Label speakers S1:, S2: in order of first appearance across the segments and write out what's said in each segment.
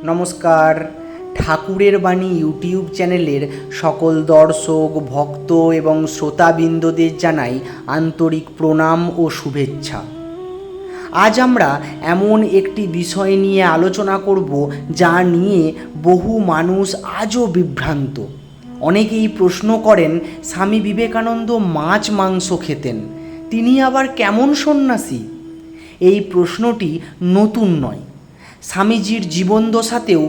S1: নমস্কার। ঠাকুরের বাণী ইউটিউব চ্যানেলের সকল দর্শক, ভক্ত এবং শ্রোতাবৃন্দদের জানাই আন্তরিক প্রণাম ও শুভেচ্ছা। আজ আমরা এমন একটি বিষয় নিয়ে আলোচনা করব যা নিয়ে বহু মানুষ আজও বিভ্রান্ত। অনেকেই প্রশ্ন করেন, স্বামী বিবেকানন্দ মাছ মাংস খেতেন, তিনি আবার কেমন সন্ন্যাসী? এই প্রশ্নটি নতুন নয়। স্বামীজির জীবনদশাতেও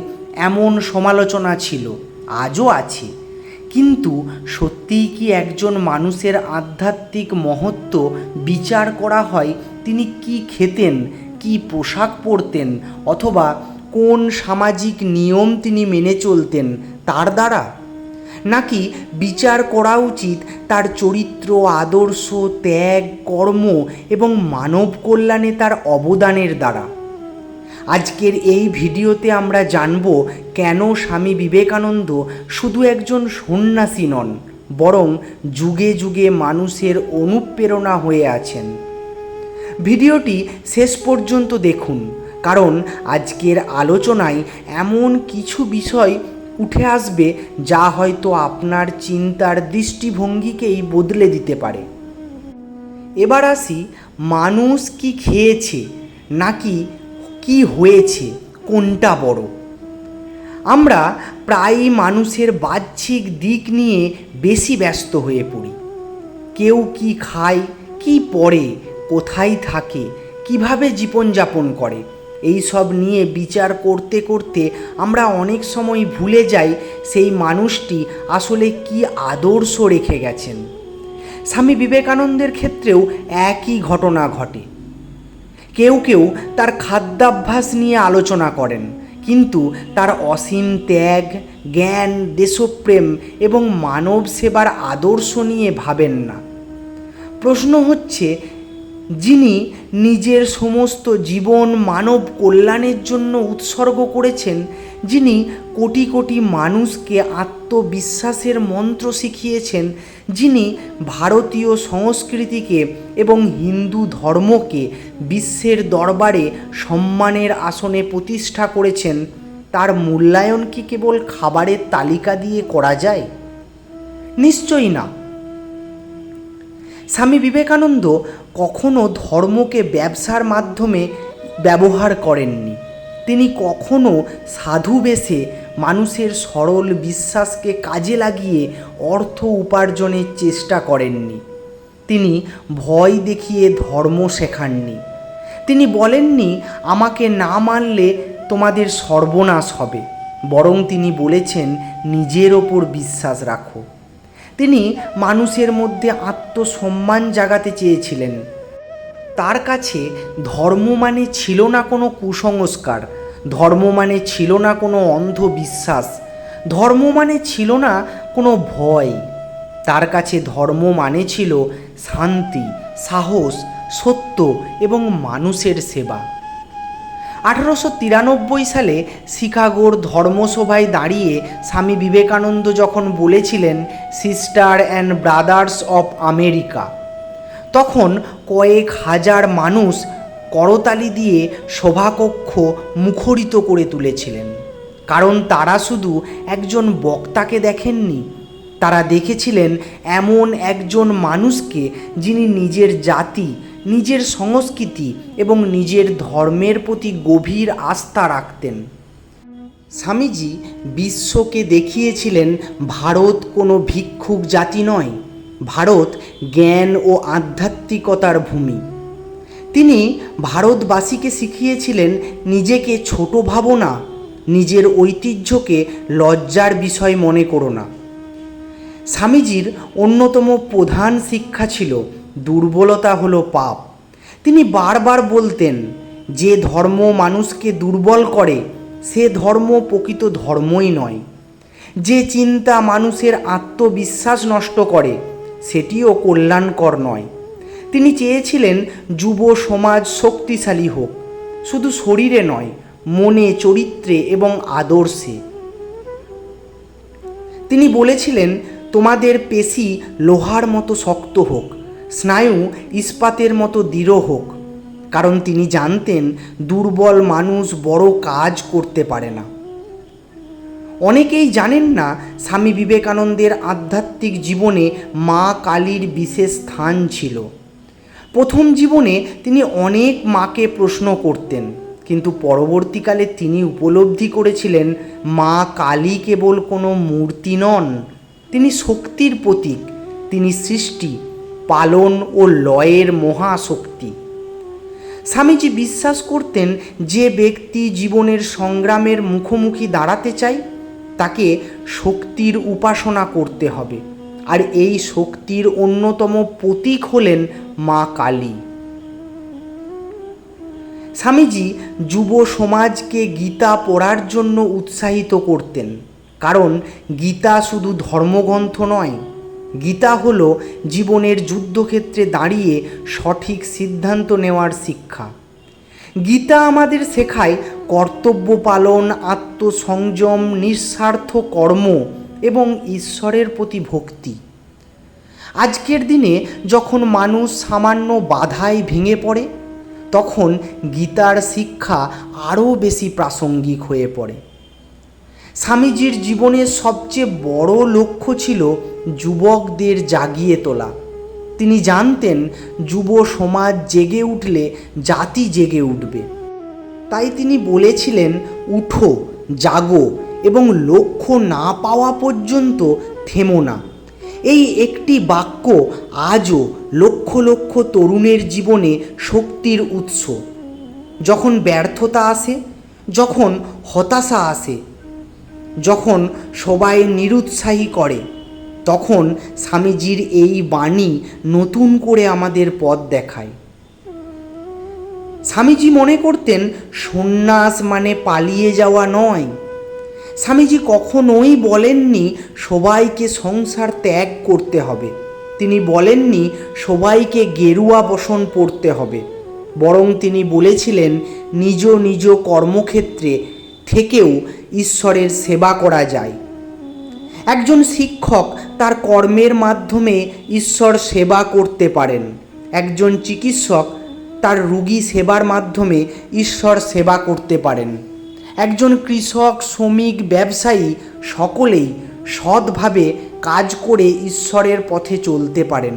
S1: এমন সমালোচনা ছিল, আজও আছে। কিন্তু সত্যিই কি একজন মানুষের আধ্যাত্মিক মহত্ব বিচার করা হয় তিনি কি খেতেন, কি পোশাক পরতেন, অথবা কোন সামাজিক নিয়ম তিনি মেনে চলতেন তার দ্বারা? নাকি বিচার করা উচিত তার চরিত্র, আদর্শ, ত্যাগ, কর্ম এবং মানব কল্যাণে তার অবদানের দ্বারা? আজকের এই ভিডিওতে আমরা জানব কেন স্বামী বিবেকানন্দ শুধু একজন সন্ন্যাসী নন, বরং যুগে যুগে মানুষের অনুপ্রেরণা হয়ে আছেন। ভিডিওটি শেষ পর্যন্ত দেখুন, কারণ আজকের আলোচনায় এমন কিছু বিষয় উঠে আসবে যা হয়তো আপনার চিন্তার দৃষ্টিভঙ্গিকেই বদলে দিতে পারে। এবার আসি, মানুষ কি খেয়েছে নাকি কি হয়েছে, কোনটা বড়? আমরা প্রায়ই মানুষের বাহ্যিক দিক নিয়ে বেশি ব্যস্ত হয়ে পড়ি। কেউ কি খায়, কি পরে, কোথায় থাকে, কিভাবে জীবনযাপন করে, এই সব নিয়ে বিচার করতে করতে আমরা অনেক সময় ভুলে যাই সেই মানুষটি আসলে কি আদর্শ রেখে গেছেন। স্বামী বিবেকানন্দের ক্ষেত্রেও একই ঘটনা ঘটে। কেউ কেউ তার খাদ্যাভ্যাস নিয়ে আলোচনা করেন, কিন্তু তার অসীম ত্যাগ, জ্ঞান, দেশপ্রেম এবং মানব সেবার আদর্শ নিয়ে ভাবেন না। প্রশ্ন হচ্ছে, যিনি নিজের সমস্ত জীবন মানব কল্যাণের জন্য উৎসর্গ করেছেন, যিনি কোটি কোটি মানুষকে আত্মবিশ্বাসের মন্ত্র শিখিয়েছেন, যিনি ভারতীয় সংস্কৃতিকে এবং হিন্দু ধর্মকে বিশ্বের দরবারে সম্মানের আসনে প্রতিষ্ঠা করেছেন, তার মূল্যায়ন কি কেবল খাবারের তালিকা দিয়ে করা যায়? নিশ্চয়ই না। স্বামী বিবেকানন্দ কখনো ধর্মকে ব্যবসার মাধ্যমে ব্যবহার করেননি। তিনি কখনো সাধু বেশে মানুষের সরল বিশ্বাসকে কাজে লাগিয়ে অর্থ উপার্জনের চেষ্টা করেননি। তিনি ভয় দেখিয়ে ধর্ম শেখাননি। তিনি বলেননি, আমাকে না মানলে তোমাদের সর্বনাশ হবে, বরং তিনি বলেছেন, নিজের ওপর বিশ্বাস রাখো। তিনি মানুষের মধ্যে আত্মসম্মান জাগাতে চেয়েছিলেন। তার কাছে ধর্ম মানে ছিল না কোনো কুসংস্কার, ধর্ম মানে ছিল না কোনো অন্ধবিশ্বাস, ধর্ম মানে ছিল না কোনো ভয়। তার কাছে ধর্ম মানে ছিল শান্তি, সাহস, সত্য এবং মানুষের সেবা। 1893 সালে শিকাগোর ধর্মসভায় দাঁড়িয়ে স্বামী বিবেকানন্দ যখন বলেছিলেন, sister and brothers of America, তখন কয়েক হাজার মানুষ করতালি দিয়ে সভাকক্ষ মুখরিত করে তুলেছিলেন। কারণ তারা শুধু একজন বক্তাকে দেখেননি, তারা দেখেছিলেন এমন একজন মানুষকে যিনি নিজের জাতি, নিজের সংস্কৃতি এবং নিজের ধর্মের প্রতি গভীর আস্থা রাখতেন। স্বামীজি বিশ্বকে দেখিয়েছিলেন, ভারত কোনো ভিক্ষুক জাতি নয়, ভারত জ্ঞান ও আধ্যাত্মিকতার ভূমি। তিনি ভারতবাসীকে শিখিয়েছিলেন, নিজেকে ছোট ভাবো না, নিজের ঐতিহ্যকে লজ্জার বিষয় মনে করো না। স্বামীজির অন্যতম প্রধান শিক্ষা ছিল, দুর্বলতা হলো পাপ। তিনি বারবার বলতেন, যে ধর্ম মানুষকে দুর্বল করে সে ধর্ম প্রকৃত ধর্মই নয়। যে চিন্তা মানুষের আত্মবিশ্বাস নষ্ট করে সেটিও কল্যাণকর নয়। তিনি চেয়েছিলেন যুব সমাজ শক্তিশালী হোক, শুধু শরীরে নয়, মনে, চরিত্রে এবং আদর্শে। তিনি বলেছিলেন, তোমাদের পেশি লোহার মতো শক্ত হোক, স্নায়ু ইস্পাতের মতো দৃঢ় হোক। কারণ তিনি জানতেন দুর্বল মানুষ বড় কাজ করতে পারে না। অনেকেই জানেন না স্বামী বিবেকানন্দের আধ্যাত্মিক জীবনে মা কালীর বিশেষ স্থান ছিল। প্রথম জীবনে তিনি অনেক মাকে প্রশ্ন করতেন, কিন্তু পরবর্তীকালে তিনি উপলব্ধি করেছিলেন মা কালী কেবল কোনো মূর্তি নন, তিনি শক্তির প্রতীক, তিনি সৃষ্টি, পালন ও লয়ের মহাশক্তি। স্বামীজি বিশ্বাস করতেন যে ব্যক্তি জীবনের সংগ্রামের মুখোমুখি দাঁড়াতে চায় তাকে শক্তির উপাসনা করতে হবে, আর এই শক্তির অন্যতম প্রতীক হলেন মা কালী। স্বামীজি যুব সমাজকে গীতা পড়ার জন্য উৎসাহিত করতেন, কারণ গীতা শুধু ধর্মগ্রন্থ নয়, গীতা হলো জীবনের যুদ্ধক্ষেত্রে দাঁড়িয়ে সঠিক সিদ্ধান্ত নেওয়ার শিক্ষা। গীতা আমাদের শেখায় কর্তব্য পালন, আত্মসংযম, নিঃস্বার্থ কর্ম এবং ঈশ্বরের প্রতি ভক্তি। আজকের দিনে যখন মানুষ সামান্য বাধায় ভেঙে পড়ে, তখন গীতার শিক্ষা আরও বেশি প্রাসঙ্গিক হয়ে পড়ে। স্বামীজির জীবনের সবচেয়ে বড় লক্ষ্য ছিল যুবকদের জাগিয়ে তোলা। তিনি জানতেন যুব সমাজ জেগে উঠলে জাতি জেগে উঠবে। তাই তিনি বলেছিলেন, উঠো, জাগো এবং লক্ষ্য না পাওয়া পর্যন্ত থেমো না। এই একটি বাক্য আজও লক্ষ লক্ষ তরুণের জীবনে শক্তির উৎস। যখন ব্যর্থতা আসে, যখন হতাশা আসে, যখন সবাই নিরুৎসাহী করে, তখন স্বামীজির এই বাণী নতুন করে আমাদের পথ দেখায়। স্বামীজি মনে করতেন সন্ন্যাস মানে পালিয়ে যাওয়া নয়। স্বামীজি কখনোই বলেননি সবাইকে সংসার ত্যাগ করতে হবে, তিনি বলেননি সবাইকে গেরুয়া বসন পরতে হবে, বরং তিনি বলেছিলেন নিজ নিজ কর্মক্ষেত্রে থেকেও ঈশ্বরের সেবা করা যায়। একজন শিক্ষক তার কর্মের মাধ্যমে ঈশ্বর সেবা করতে পারেন, একজন চিকিৎসক তার রোগী সেবার মাধ্যমে ঈশ্বর সেবা করতে পারেন, একজন কৃষক, শ্রমিক, ব্যবসায়ী সকলেই সৎভাবে কাজ করে ঈশ্বরের পথে চলতে পারেন।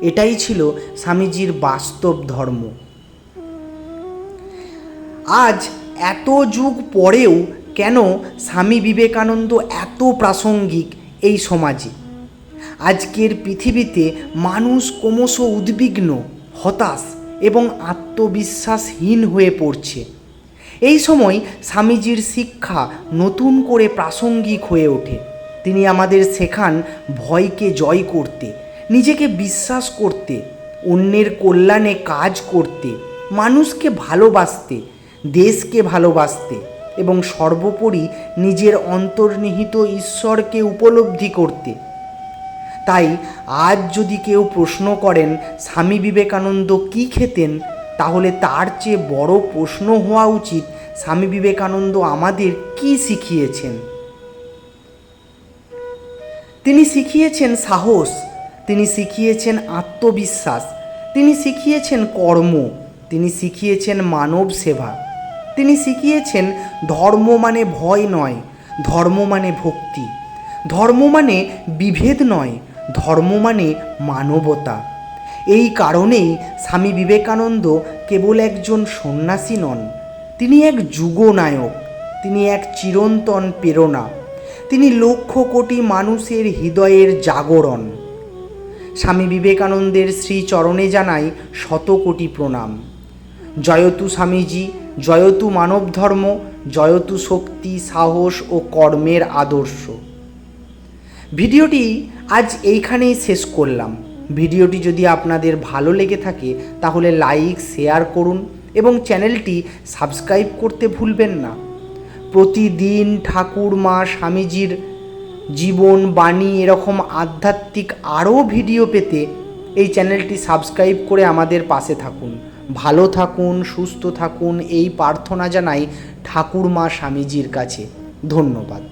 S1: এটাই ছিল স্বামীজির বাস্তব ধর্ম। আজ এত যুগ পরেও কেন স্বামী বিবেকানন্দ এত প্রাসঙ্গিক এই সমাজে? আজকের পৃথিবীতে মানুষ ক্রমশ উদ্বিগ্ন, হতাশ এবং আত্মবিশ্বাসহীন হয়ে পড়ছে। এই সময় স্বামীজির শিক্ষা নতুন করে প্রাসঙ্গিক হয়ে ওঠে। তিনি আমাদের শেখান ভয়কে জয় করতে, নিজেকে বিশ্বাস করতে, অন্যের কল্যাণে কাজ করতে, মানুষকে ভালোবাসতে, দেশকে ভালোবাসতে এবং সর্বোপরি নিজের অন্তর্নিহিত ঈশ্বরকে উপলব্ধি করতে। তাই আজ যদি কেউ প্রশ্ন করেন স্বামী বিবেকানন্দ কী খেতেন, তাহলে তার চেয়ে বড় প্রশ্ন হওয়া উচিত স্বামী বিবেকানন্দ আমাদের কী শিখিয়েছেন। তিনি শিখিয়েছেন সাহস, তিনি শিখিয়েছেন আত্মবিশ্বাস, তিনি শিখিয়েছেন কর্ম, তিনি শিখিয়েছেন মানব সেবা, তিনি শিখিয়েছেন ধর্ম মানে ভয় নয়, ধর্ম মানে ভক্তি, ধর্ম মানে বিভেদ নয়, ধর্ম মানে মানবতা। এই কারণেই স্বামী বিবেকানন্দ কেবল একজন সন্ন্যাসী নন, তিনি এক যুগনায়ক, তিনি এক চিরন্তন প্রেরণা, তিনি লক্ষ কোটি মানুষের হৃদয়ের জাগরণ। স্বামী বিবেকানন্দের শ্রীচরণে জানাই শত কোটি প্রণাম। জয়তু স্বামীজি, জয়তু মানব ধর্ম, জয়তু শক্তি, সাহস ও কর্মের আদর্শ। ভিডিওটি আজ এইখানেই শেষ করলাম। ভিডিওটি যদি আপনাদের ভালো লেগে থাকে তাহলে লাইক, শেয়ার করুন এবং চ্যানেলটি সাবস্ক্রাইব করতে ভুলবেন না। প্রতিদিন ঠাকুর মা স্বামীজির জীবন বাণী এরকম আধ্যাত্মিক আরও ভিডিও পেতে এই চ্যানেলটি সাবস্ক্রাইব করে আমাদের পাশে থাকুন। ভালো থাকুন, সুস্থ থাকুন, এই প্রার্থনা জানাই ঠাকুর মা স্বামীজির কাছে। ধন্যবাদ।